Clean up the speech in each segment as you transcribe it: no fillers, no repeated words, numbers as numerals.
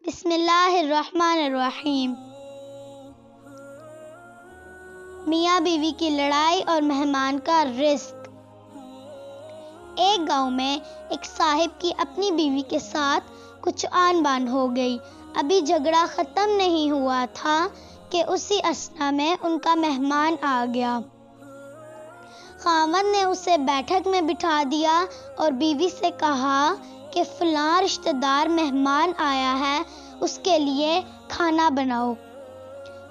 بسم اللہ الرحمن الرحیم۔ میاں بیوی کی لڑائی اور مہمان کا رزق۔ ایک گاؤں میں ایک صاحب کی اپنی بیوی کے ساتھ کچھ آن بان ہو گئی۔ ابھی جھگڑا ختم نہیں ہوا تھا کہ اسی اثنا میں ان کا مہمان آ گیا۔ خاوند نے اسے بیٹھک میں بٹھا دیا اور بیوی سے کہا کہ فلاں رشتہ دار مہمان آیا ہے، اس کے لیے کھانا بناؤ۔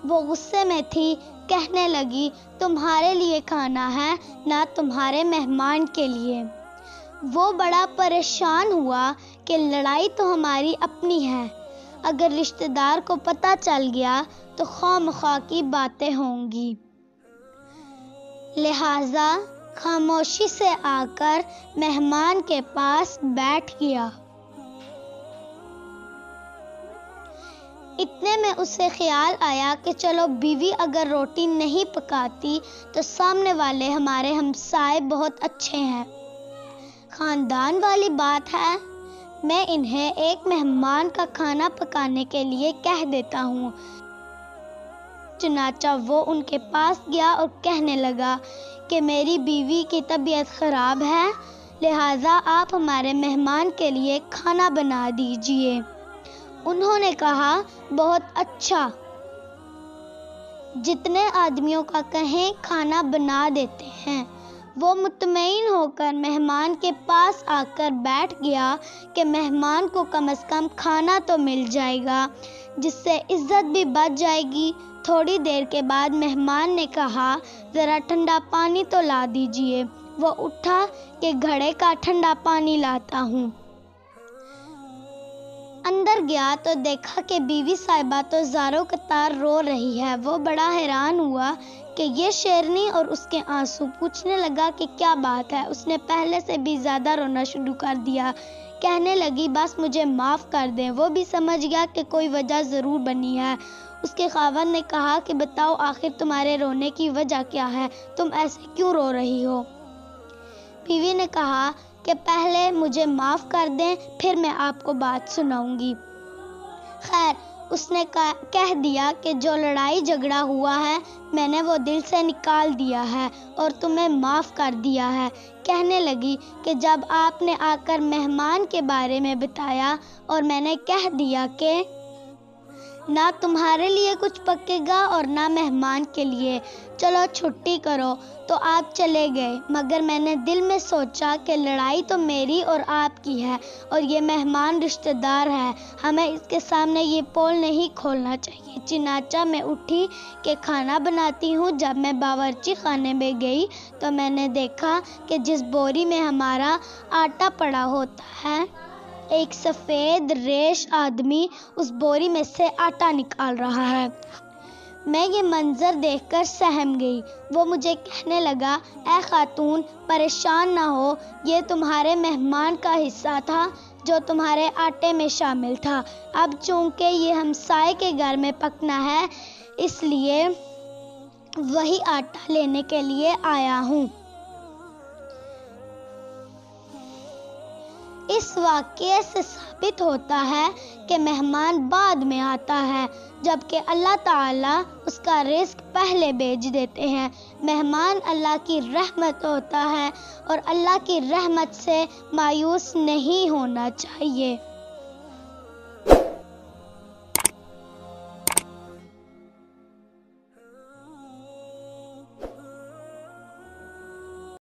وہ غصے میں تھی، کہنے لگی تمہارے لیے کھانا ہے نہ تمہارے مہمان کے لیے۔ وہ بڑا پریشان ہوا کہ لڑائی تو ہماری اپنی ہے، اگر رشتہ دار کو پتہ چل گیا تو خواہ مخواہ کی باتیں ہوں گی، لہٰذا خاموشی سے آ کر مہمان کے پاس بیٹھ گیا۔ اتنے میں اسے خیال آیا کہ چلو بیوی اگر روٹی نہیں پکاتی تو سامنے والے ہمارے ہمسائے بہت اچھے ہیں، خاندان والی بات ہے، میں انہیں ایک مہمان کا کھانا پکانے کے لیے کہہ دیتا ہوں۔ چنانچہ وہ ان کے پاس گیا اور کہنے لگا کہ میری بیوی کی طبیعت خراب ہے، لہٰذا آپ ہمارے مہمان کے لیے کھانا بنا دیجئے۔ انہوں نے کہا بہت اچھا، جتنے آدمیوں کا کہیں کھانا بنا دیتے ہیں۔ وہ مطمئن ہو کر مہمان کے پاس آ کر بیٹھ گیا کہ مہمان کو کم از کم کھانا تو مل جائے گا، جس سے عزت بھی بچ جائے گی۔ تھوڑی دیر کے بعد مہمان نے کہا ذرا ٹھنڈا پانی تو لا دیجئے۔ وہ اٹھا کہ گھڑے کا ٹھنڈا پانی لاتا ہوں۔ اندر گیا تو دیکھا کہ بیوی صاحبہ تو زاروں قطار رو رہی ہے۔ وہ بڑا حیران ہوا کہ یہ شیرنی اور اس کے آنسو، پوچھنے لگا کہ کیا بات ہے۔ اس نے پہلے سے بھی زیادہ رونا شروع کر دیا، کہنے لگی بس مجھے معاف کر دیں۔ وہ بھی سمجھ گیا کہ کوئی وجہ ضرور بنی ہے۔ اس کے خاوند نے کہا کہ بتاؤ آخر تمہارے رونے کی وجہ کیا ہے، تم ایسے کیوں رو رہی ہو؟ بیوی نے کہا کہ پہلے مجھے معاف کر دیں، پھر میں آپ کو بات سناؤں گی۔ خیر، اس نے کہہ دیا کہ جو لڑائی جھگڑا ہوا ہے میں نے وہ دل سے نکال دیا ہے اور تمہیں معاف کر دیا ہے۔ کہنے لگی کہ جب آپ نے آ کر مہمان کے بارے میں بتایا اور میں نے کہہ دیا کہ نہ تمہارے لیے کچھ پکے گا اور نہ مہمان کے لیے، چلو چھٹی کرو، تو آپ چلے گئے، مگر میں نے دل میں سوچا کہ لڑائی تو میری اور آپ کی ہے اور یہ مہمان رشتہ دار ہے، ہمیں اس کے سامنے یہ پول نہیں کھولنا چاہیے۔ چنانچہ میں اٹھی کہ کھانا بناتی ہوں۔ جب میں باورچی خانے میں گئی تو میں نے دیکھا کہ جس بوری میں ہمارا آٹا پڑا ہوتا ہے، ایک سفید ریش آدمی اس بوری میں سے آٹا نکال رہا ہے۔ میں یہ منظر دیکھ کر سہم گئی۔ وہ مجھے کہنے لگا اے خاتون، پریشان نہ ہو، یہ تمہارے مہمان کا حصہ تھا جو تمہارے آٹے میں شامل تھا۔ اب چونکہ یہ ہمسائے کے گھر میں پکنا ہے، اس لیے وہی آٹا لینے کے لیے آیا ہوں۔ اس واقعے سے ثابت ہوتا ہے کہ مہمان بعد میں آتا ہے، جبکہ اللہ تعالیٰ اس کا رزق پہلے بھیج دیتے ہیں۔ مہمان اللہ کی رحمت ہوتا ہے اور اللہ کی رحمت سے مایوس نہیں ہونا چاہیے۔